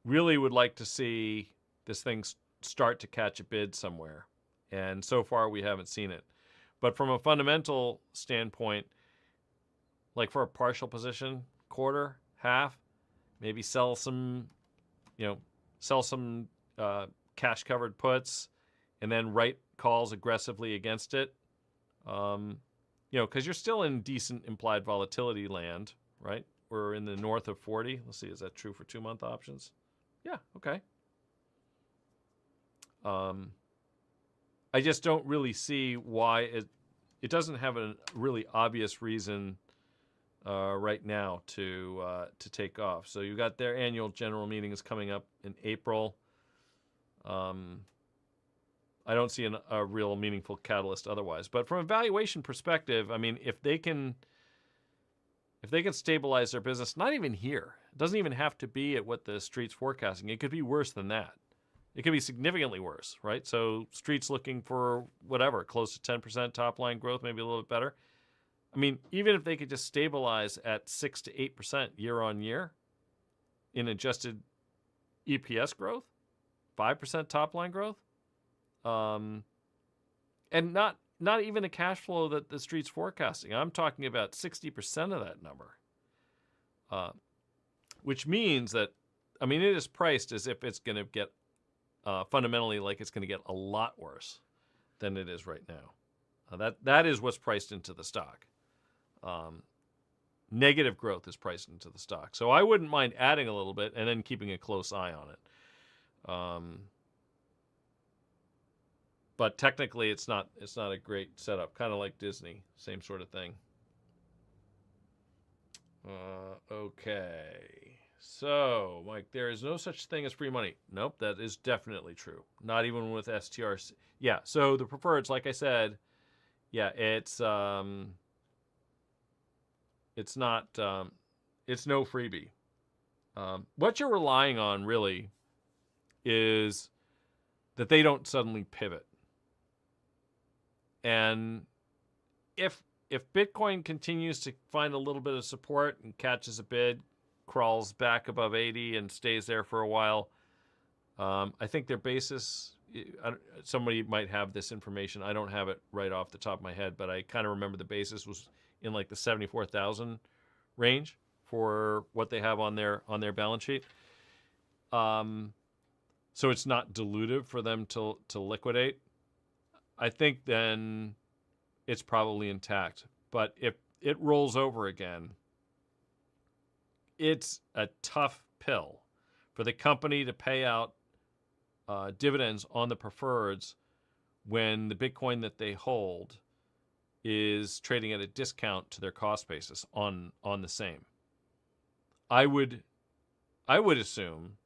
Really would like to see this thing start to catch a bid somewhere. And so far, we haven't seen it. But from a fundamental standpoint, like for a partial position, quarter, half, maybe sell some, sell some cash covered puts, and then write calls aggressively against it. Because you're still in decent implied volatility land, right? We're in the north of 40. Let's see, is that true for 2-month options? Yeah, okay. I just don't really see why it doesn't have a really obvious reason right now to take off. So you got their annual general meetings coming up in April. I don't see a real meaningful catalyst otherwise. But from a valuation perspective, I mean, if they can stabilize their business, not even here, it doesn't even have to be at what the street's forecasting. It could be worse than that. It could be significantly worse, right? So street's looking for whatever, close to 10% top line growth, maybe a little bit better. I mean, even if they could just stabilize at 6 to 8% year on year in adjusted EPS growth, 5% top line growth, and not even a cash flow that the street's forecasting. I'm talking about 60% of that number, which means that, I mean, it is priced as if it's going to get fundamentally like it's going to get a lot worse than it is right now. That is what's priced into the stock. Negative growth is priced into the stock. So I wouldn't mind adding a little bit and then keeping a close eye on it. But technically, it's not a great setup. Kind of like Disney, same sort of thing. Okay. So, Mike, there is no such thing as free money. Nope, that is definitely true. Not even with STRC. Yeah, so the preferreds, like I said, yeah, it's not, it's no freebie. What you're relying on, really, is that they don't suddenly pivot. And if Bitcoin continues to find a little bit of support and catches a bid, crawls back above 80 and stays there for a while, I think their basis, somebody might have this information. I don't have it right off the top of my head, but I kind of remember the basis was in like the 74,000 range for what they have on their balance sheet. So it's not dilutive for them to liquidate. I think then it's probably intact. But if it rolls over again, it's a tough pill for the company to pay out dividends on the preferreds when the Bitcoin that they hold is trading at a discount to their cost basis on the same. I would assume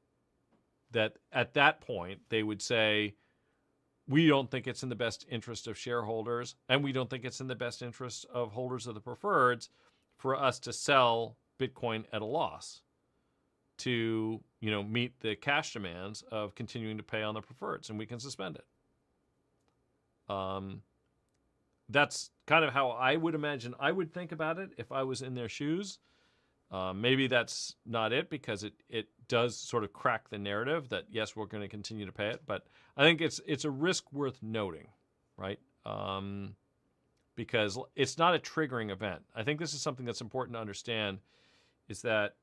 that at that point they would say, we don't think it's in the best interest of shareholders, and we don't think it's in the best interest of holders of the preferreds for us to sell Bitcoin at a loss to, meet the cash demands of continuing to pay on the preferreds, and we can suspend it. That's kind of how I would imagine I would think about it if I was in their shoes. Maybe that's not it, because it does sort of crack the narrative that, yes, we're going to continue to pay it. But I think it's a risk worth noting, right? Because it's not a triggering event. I think this is something that's important to understand, is that,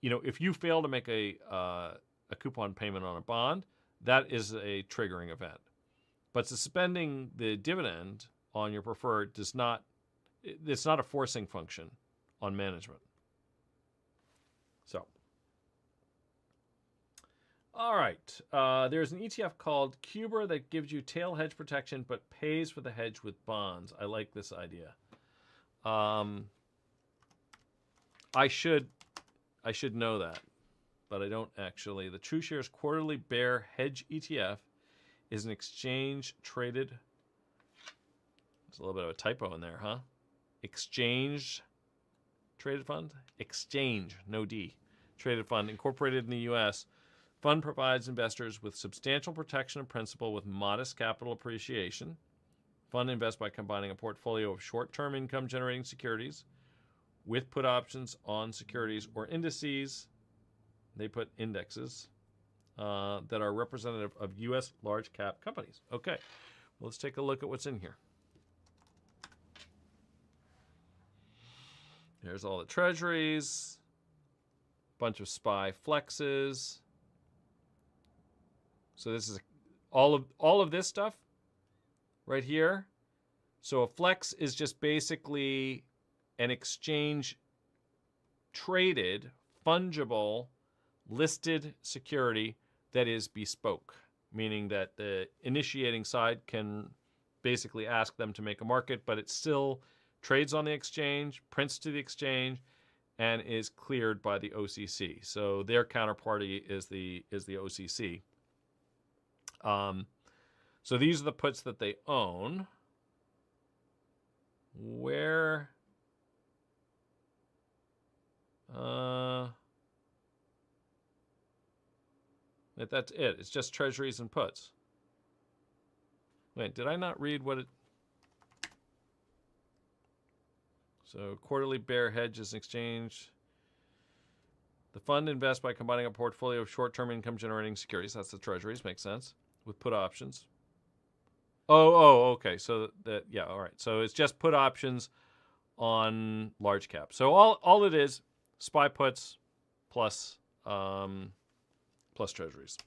if you fail to make a coupon payment on a bond, that is a triggering event. But suspending the dividend on your preferred it's not a forcing function on management. So, all right. There's an ETF called Cuber that gives you tail hedge protection but pays for the hedge with bonds. I like this idea. I should know that, but I don't actually. The TrueShares Quarterly Bear Hedge ETF is an exchange-traded. There's a little bit of a typo in there, huh? Exchange-traded fund? Exchange, no D. Traded fund, incorporated in the U.S. Fund provides investors with substantial protection of principal with modest capital appreciation. Fund invests by combining a portfolio of short-term income-generating securities with put options on securities or indices. They put indexes that are representative of U.S. large-cap companies. Okay, let's take a look at what's in here. Here's all the treasuries. Bunch of SPY flexes. So this is all of this stuff right here. So a flex is just basically an exchange traded, fungible, listed security that is bespoke, meaning that the initiating side can basically ask them to make a market, but it still trades on the exchange, prints to the exchange, and is cleared by the OCC. So their counterparty is the OCC. So these are the puts that they own. Where that's it. It's just treasuries and puts. Wait, did I not read what it... So quarterly bear hedges exchange. The fund invests by combining a portfolio of short-term income-generating securities. That's the treasuries. Makes sense. With put options. Oh, okay. So that, yeah, all right. So it's just put options on large cap. So all it is, SPY puts plus plus treasuries.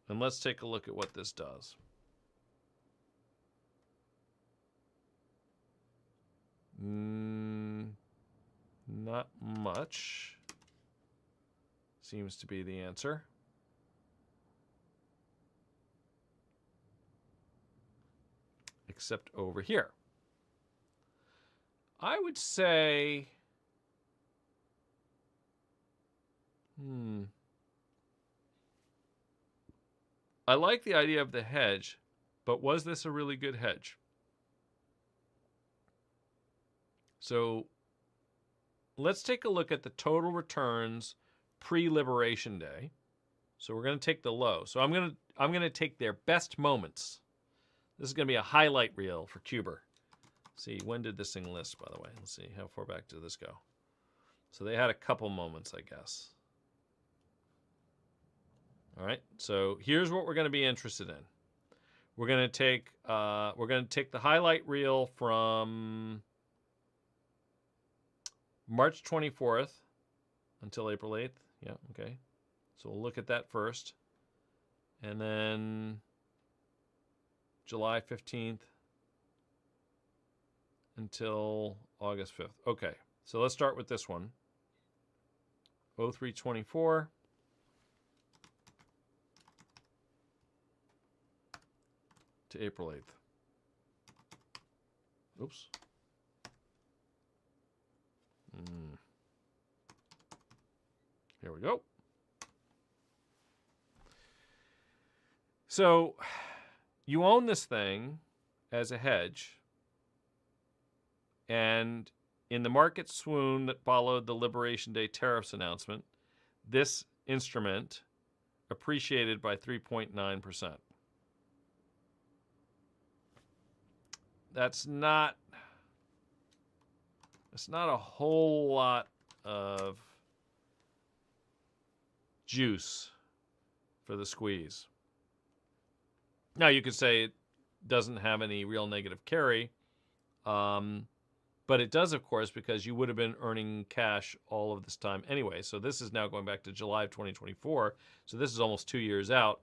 And let's take a look at what this does. Not much seems to be the answer. Except over here. I would say, I like the idea of the hedge, but was this a really good hedge? So let's take a look at the total returns pre-Liberation Day. So we're going to take the low. So I'm going to take their best moments. This is going to be a highlight reel for Cuber. See, when did this thing list, by the way? Let's see, how far back did this go? So they had a couple moments, I guess. All right, so here's what we're going to be interested in. We're going to take the highlight reel from March 24th until April 8th. Yeah, okay. So we'll look at that first. And then July 15th until August 5th. Okay, so let's start with this one. 0324 to April 8th. Oops. Here we go. So you own this thing as a hedge, and in the market swoon that followed the Liberation Day tariffs announcement, this instrument appreciated by 3.9%. That's not a whole lot of juice for the squeeze. Now, you could say it doesn't have any real negative carry, but it does, of course, because you would have been earning cash all of this time anyway. So this is now going back to July of 2024. So this is almost 2 years out.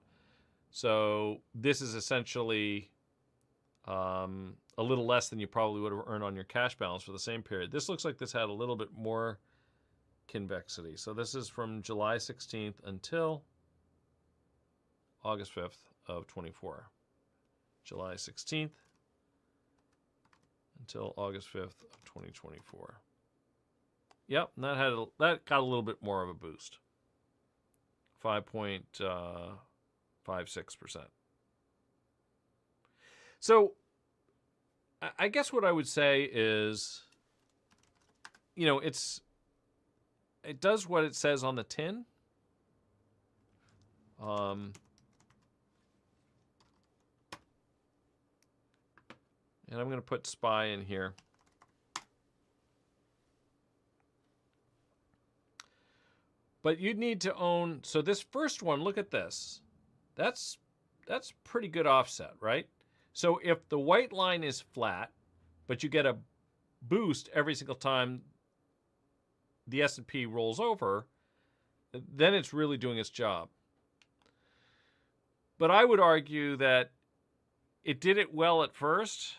So this is essentially a little less than you probably would have earned on your cash balance for the same period. This looks like this had a little bit more convexity. So this is from July 16th until August 5th of 24. July 16th until August 5th of 2024. Yep, and that got a little bit more of a boost. 5.56%. So I guess what I would say is, you know, it does what it says on the tin. And I'm going to put SPY in here. But you'd need to own, so this first one, look at this. That's pretty good offset, right? So if the white line is flat, but you get a boost every single time the S&P rolls over, then it's really doing its job. But I would argue that it did it well at first,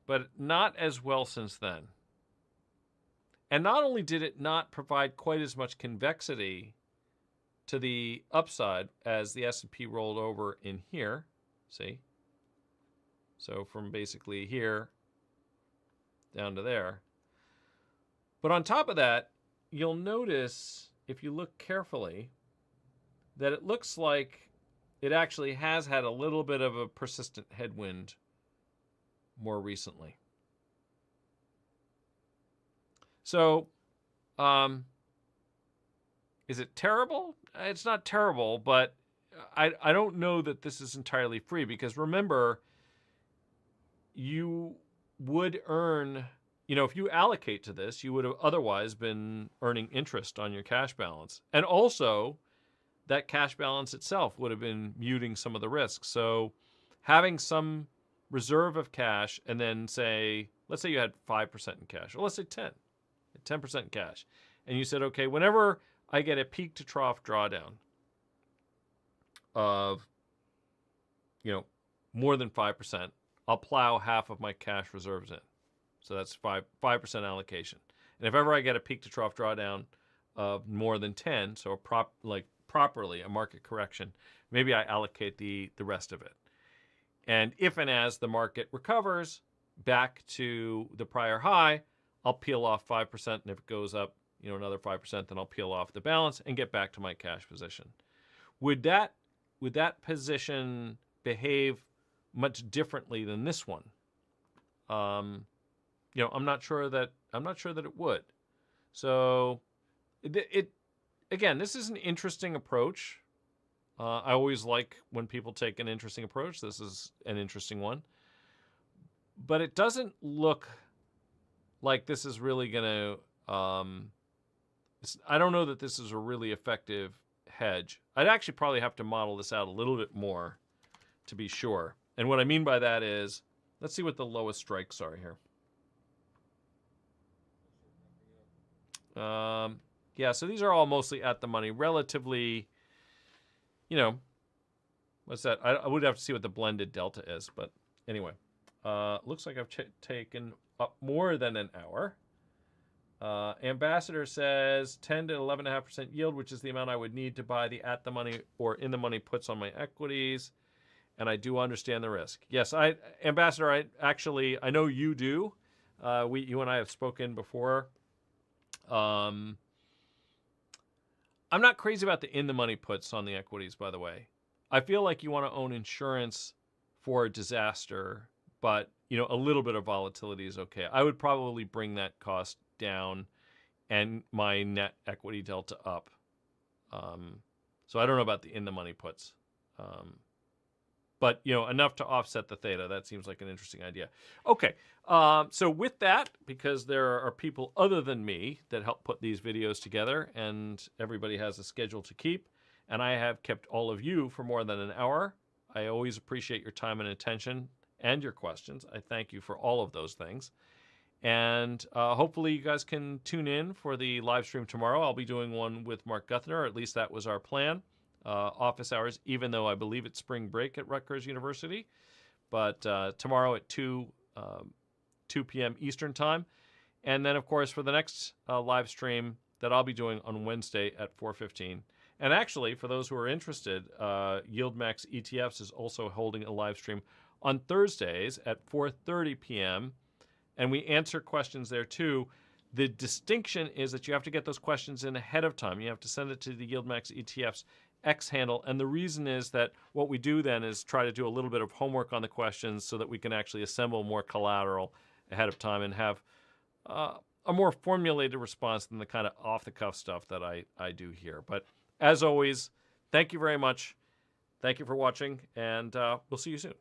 but not as well since then. And not only did it not provide quite as much convexity to the upside as the S&P rolled over in here, see? So from basically here down to there. But on top of that, you'll notice, if you look carefully, that it looks like it actually has had a little bit of a persistent headwind more recently. So, is it terrible? It's not terrible, but I don't know that this is entirely free, because remember, you would earn, if you allocate to this, you would have otherwise been earning interest on your cash balance. And also, that cash balance itself would have been muting some of the risks. So having some reserve of cash, and then let's say you had 5% in cash, or let's say 10% in cash. And you said, okay, whenever I get a peak to trough drawdown of, more than 5%, I'll plow half of my cash reserves in. So that's 5% allocation. And if ever I get a peak to trough drawdown of more than 10, so properly a market correction, maybe I allocate the rest of it. And if and as the market recovers back to the prior high, I'll peel off 5%, and if it goes up, another 5%, then I'll peel off the balance and get back to my cash position. Would that position behave much differently than this one? I'm not sure that it would. So again, this is an interesting approach. I always like when people take an interesting approach. This is an interesting one. But it doesn't look like this is really going to... I don't know that this is a really effective hedge. I'd actually probably have to model this out a little bit more to be sure. And what I mean by that is, let's see what the lowest strikes are here. Yeah, so these are all mostly at the money, relatively, what's that? I would have to see what the blended delta is, but anyway, looks like I've taken up more than an hour. Ambassador says 10 to 11.5% yield, which is the amount I would need to buy the at the money or in the money puts on my equities. And I do understand the risk. Yes, Ambassador, I know you do. You and I have spoken before. I'm not crazy about the in the money puts on the equities, by the way. I feel like you want to own insurance for a disaster, but a little bit of volatility is okay. I would probably bring that cost down and my net equity delta up. So I don't know about the in the money puts. But, enough to offset the theta. That seems like an interesting idea. Okay, so with that, because there are people other than me that help put these videos together, and everybody has a schedule to keep, and I have kept all of you for more than an hour, I always appreciate your time and attention and your questions. I thank you for all of those things. And hopefully you guys can tune in for the live stream tomorrow. I'll be doing one with Mark Guthner, or at least that was our plan. Office hours, even though I believe it's spring break at Rutgers University. But tomorrow at 2 p.m. Eastern Time. And then, of course, for the next live stream that I'll be doing on Wednesday at 4:15. And actually, for those who are interested, YieldMax ETFs is also holding a live stream on Thursdays at 4:30 p.m. And we answer questions there, too. The distinction is that you have to get those questions in ahead of time. You have to send it to the YieldMax ETFs X handle. And the reason is that what we do then is try to do a little bit of homework on the questions so that we can actually assemble more collateral ahead of time and have a more formulated response than the kind of off-the-cuff stuff that I do here. But as always, thank you very much. Thank you for watching, and we'll see you soon.